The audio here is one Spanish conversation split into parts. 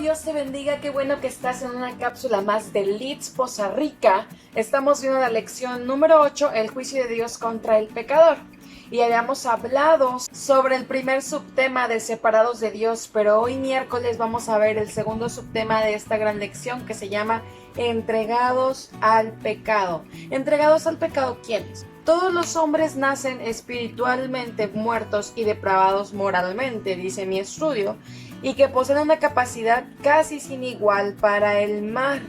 Dios te bendiga, qué bueno que estás en una cápsula más de Leeds, Poza Rica. Estamos viendo la lección número 8, el juicio de Dios contra el pecador. Y habíamos hablado sobre el primer subtema de separados de Dios, pero hoy miércoles vamos a ver el segundo subtema de esta gran lección que se llama entregados al pecado. ¿Entregados al pecado quiénes? Todos los hombres nacen espiritualmente muertos y depravados moralmente, dice mi estudio, y que poseen una capacidad casi sin igual para el mal.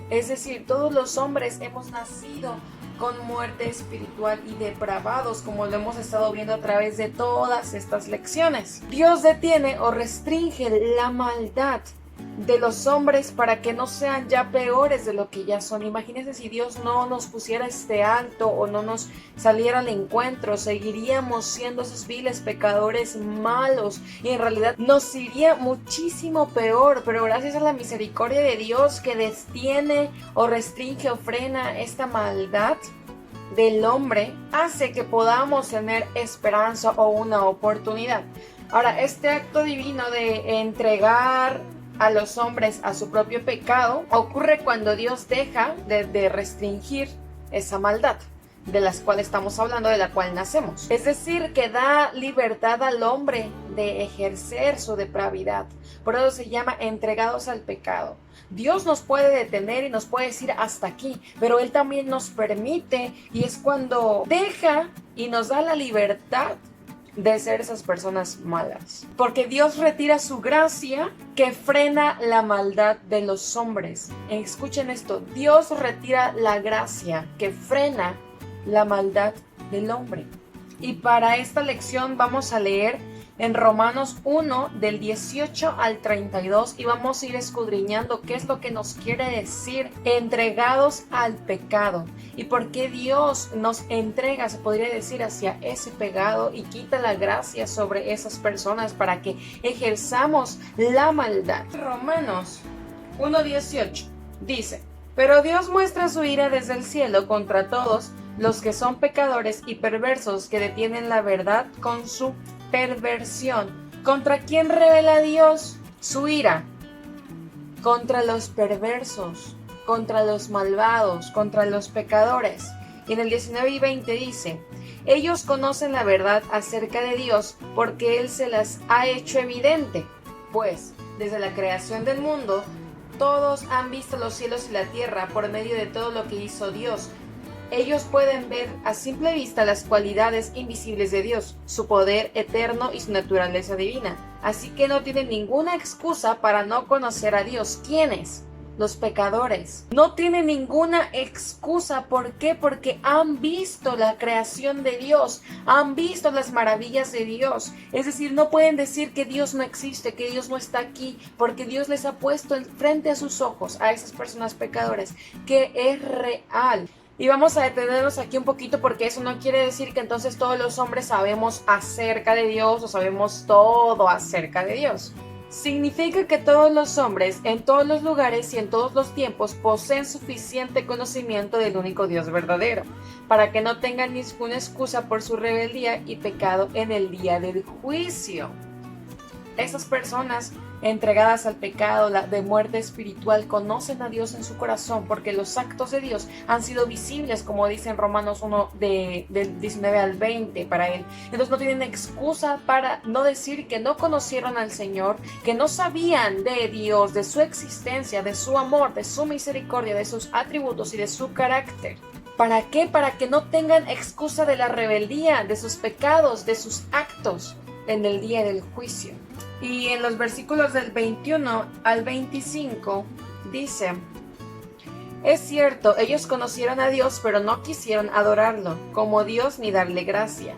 Es decir, todos los hombres hemos nacido con muerte espiritual y depravados, como lo hemos estado viendo a través de todas estas lecciones. Dios detiene o restringe la maldad de los hombres para que no sean ya peores de lo que ya son. Imagínense si Dios no nos pusiera este alto o no nos saliera al encuentro, seguiríamos siendo esos viles pecadores malos y en realidad nos iría muchísimo peor, pero gracias a la misericordia de Dios que detiene o restringe o frena esta maldad del hombre, hace que podamos tener esperanza o una oportunidad. Ahora, este acto divino de entregar a los hombres a su propio pecado ocurre cuando Dios deja de restringir esa maldad de las cuales estamos hablando, de la cual nacemos. Es decir, que da libertad al hombre de ejercer su depravidad. Por eso se llama entregados al pecado. Dios nos puede detener y nos puede decir hasta aquí, pero Él también nos permite, y es cuando deja y nos da la libertad de ser esas personas malas. Porque Dios retira su gracia que frena la maldad de los hombres. Escuchen esto, Dios retira la gracia que frena la maldad del hombre. Y para esta lección vamos a leer en Romanos 1 del 18 al 32 y vamos a ir escudriñando qué es lo que nos quiere decir entregados al pecado y por qué Dios nos entrega, se podría decir, hacia ese pecado y quita la gracia sobre esas personas para que ejerzamos la maldad. Romanos 1:18 dice: pero Dios muestra su ira desde el cielo contra todos los que son pecadores y perversos que detienen la verdad con su perversión. ¿Contra quién revela Dios su ira? Contra los perversos, contra los malvados, contra los pecadores. Y en el 19 y 20 dice: ellos conocen la verdad acerca de Dios porque Él se las ha hecho evidente, pues desde la creación del mundo todos han visto los cielos y la tierra por medio de todo lo que hizo Dios. Ellos pueden ver a simple vista las cualidades invisibles de Dios, su poder eterno y su naturaleza divina. Así que no tienen ninguna excusa para no conocer a Dios. ¿Quiénes? Los pecadores. No tienen ninguna excusa. ¿Por qué? Porque han visto la creación de Dios, han visto las maravillas de Dios. Es decir, no pueden decir que Dios no existe, que Dios no está aquí, porque Dios les ha puesto frente a sus ojos a esas personas pecadoras, que es real. Y vamos a detenernos aquí un poquito porque eso no quiere decir que entonces todos los hombres sabemos acerca de Dios o sabemos todo acerca de Dios. Significa que todos los hombres en todos los lugares y en todos los tiempos poseen suficiente conocimiento del único Dios verdadero para que no tengan ninguna excusa por su rebeldía y pecado en el día del juicio. Esas personas entregadas al pecado de muerte espiritual conocen a Dios en su corazón porque los actos de Dios han sido visibles, como dice en Romanos 1 del 19 al 20 para Él. Entonces no tienen excusa para no decir que no conocieron al Señor, que no sabían de Dios, de su existencia, de su amor, de su misericordia, de sus atributos y de su carácter. ¿Para qué? Para que no tengan excusa de la rebeldía, de sus pecados, de sus actos en el día del juicio. Y en los versículos del 21 al 25 dice: es cierto, ellos conocieron a Dios, pero no quisieron adorarlo como Dios ni darle gracias.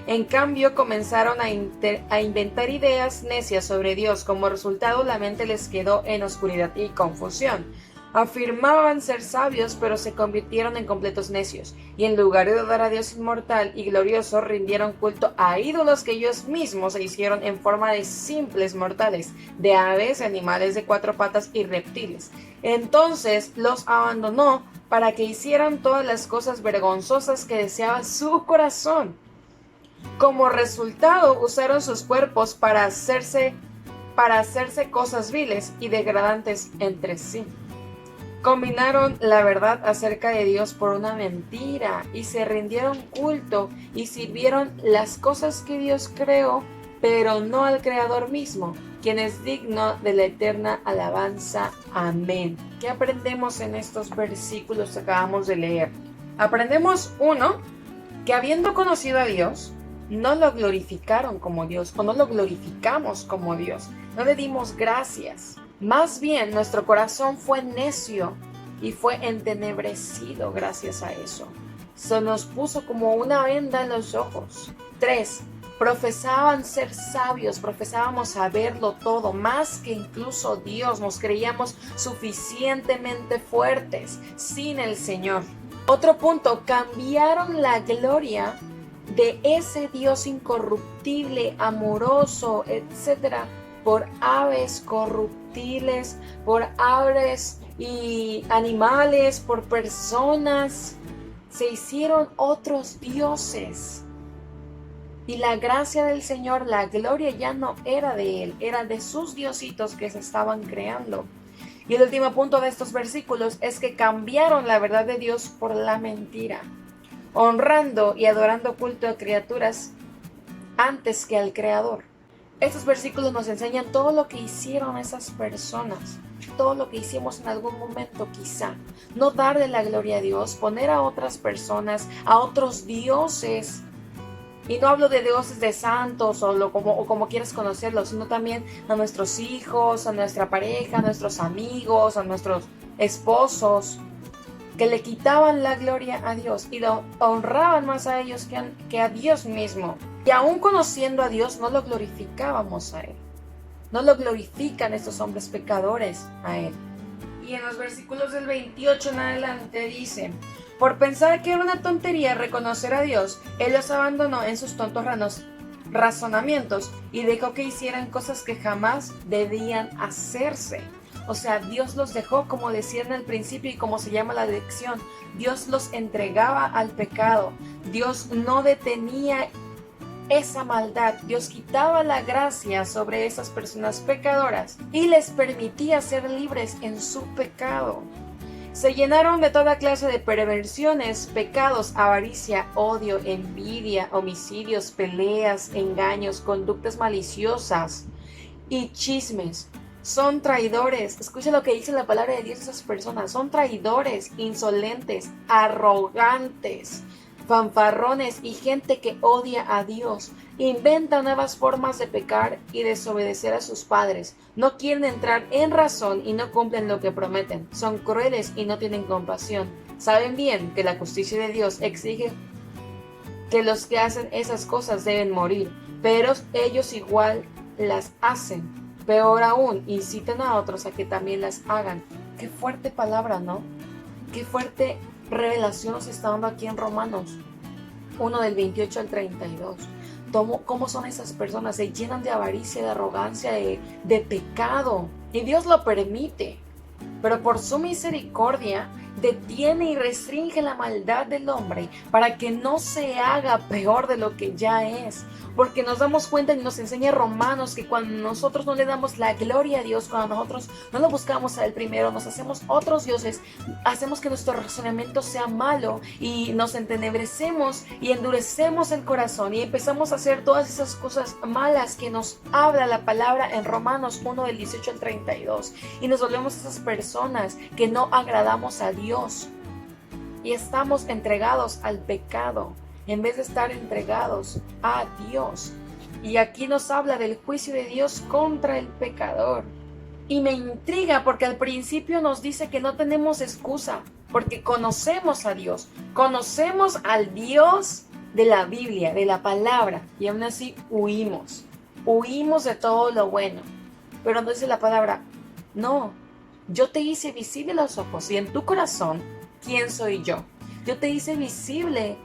En cambio, comenzaron a inventar ideas necias sobre Dios. Como resultado, la mente les quedó en oscuridad y confusión. Afirmaban ser sabios, pero se convirtieron en completos necios, y en lugar de adorar a Dios inmortal y glorioso, rindieron culto a ídolos que ellos mismos se hicieron en forma de simples mortales, de aves, animales de cuatro patas y reptiles. Entonces los abandonó para que hicieran todas las cosas vergonzosas que deseaba su corazón. Como resultado, usaron sus cuerpos para hacerse para hacerse cosas viles y degradantes entre sí. Combinaron la verdad acerca de Dios por una mentira y se rindieron culto y sirvieron las cosas que Dios creó, pero no al Creador mismo, quien es digno de la eterna alabanza. Amén. ¿Qué aprendemos en estos versículos que acabamos de leer? Aprendemos, uno, que habiendo conocido a Dios, no lo glorificaron como Dios, o no lo glorificamos como Dios, no le dimos gracias. Más bien, nuestro corazón fue necio y fue entenebrecido gracias a eso. Se nos puso como una venda en los ojos. 3. Profesaban ser sabios, profesábamos saberlo todo, más que incluso Dios. Nos creíamos suficientemente fuertes sin el Señor. Otro punto, cambiaron la gloria de ese Dios incorruptible, amoroso, etcétera, por aves corruptibles, por aves y animales, por personas. Se hicieron otros dioses. Y la gracia del Señor, la gloria ya no era de Él, era de sus diositos que se estaban creando. Y el último punto de estos versículos es que cambiaron la verdad de Dios por la mentira, honrando y adorando culto a criaturas antes que al Creador. Estos versículos nos enseñan todo lo que hicieron esas personas, todo lo que hicimos en algún momento quizá. No darle la gloria a Dios, poner a otras personas, a otros dioses. Y no hablo de dioses de santos o como quieras conocerlos, sino también a nuestros hijos, a nuestra pareja, a nuestros amigos, a nuestros esposos, que le quitaban la gloria a Dios y lo honraban más a ellos que a Dios mismo. Y aún conociendo a Dios, no lo glorificábamos a Él. No lo glorifican estos hombres pecadores a Él. Y en los versículos del 28 en adelante dice: por pensar que era una tontería reconocer a Dios, Él los abandonó en sus tontos razonamientos y dejó que hicieran cosas que jamás debían hacerse. O sea, Dios los dejó, como decía en el principio y como se llama la lección, Dios los entregaba al pecado. Dios no detenía esa maldad. Dios quitaba la gracia sobre esas personas pecadoras y les permitía ser libres en su pecado. Se llenaron de toda clase de perversiones, pecados, avaricia, odio, envidia, homicidios, peleas, engaños, conductas maliciosas y chismes. Son traidores. Escucha lo que dice la palabra de Dios de esas personas. Son traidores, insolentes, arrogantes, fanfarrones y gente que odia a Dios. Inventan nuevas formas de pecar y desobedecer a sus padres. No quieren entrar en razón y no cumplen lo que prometen. Son crueles y no tienen compasión. Saben bien que la justicia de Dios exige que los que hacen esas cosas deben morir, pero ellos igual las hacen. Peor aún, incitan a otros a que también las hagan. Qué fuerte palabra, ¿no? Qué fuerte revelación nos está dando aquí en Romanos 1 del 28 al 32. ¿Cómo son esas personas? Se llenan de avaricia, de arrogancia, de pecado. Y Dios lo permite. Pero por su misericordia detiene y restringe la maldad del hombre para que no se haga peor de lo que ya es. Porque nos damos cuenta y nos enseña Romanos que cuando nosotros no le damos la gloria a Dios, cuando nosotros no lo buscamos a Él primero, nos hacemos otros dioses, hacemos que nuestro razonamiento sea malo y nos entenebrecemos y endurecemos el corazón y empezamos a hacer todas esas cosas malas que nos habla la palabra en Romanos 1 del 18 al 32. Y nos volvemos esas personas que no agradamos a Dios y estamos entregados al pecado en vez de estar entregados a Dios. Y aquí nos habla del juicio de Dios contra el pecador. Y me intriga porque al principio nos dice que no tenemos excusa, porque conocemos a Dios, conocemos al Dios de la Biblia, de la palabra, y aún así huimos de todo lo bueno. Pero no dice la palabra: no, yo te hice visible los ojos y en tu corazón, ¿quién soy yo? Yo te hice visible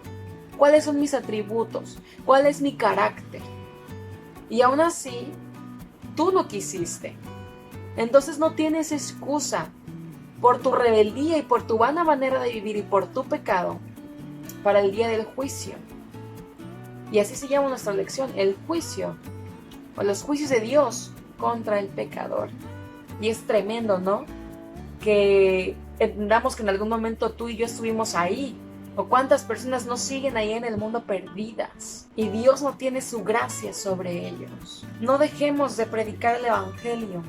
cuáles son mis atributos, cuál es mi carácter. Y aún así, tú no quisiste. Entonces no tienes excusa por tu rebeldía y por tu vana manera de vivir y por tu pecado para el día del juicio. Y así se llama nuestra lección, el juicio, o los juicios de Dios contra el pecador. Y es tremendo, ¿no? Que entendamos que en algún momento tú y yo estuvimos ahí. O cuántas personas no siguen ahí en el mundo perdidas. Y Dios no tiene su gracia sobre ellos. No dejemos de predicar el Evangelio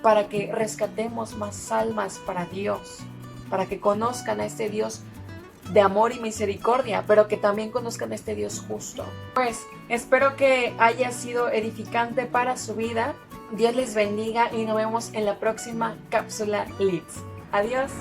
para que rescatemos más almas para Dios. Para que conozcan a este Dios de amor y misericordia, pero que también conozcan a este Dios justo. Pues espero que haya sido edificante para su vida. Dios les bendiga y nos vemos en la próxima cápsula Leads. Adiós.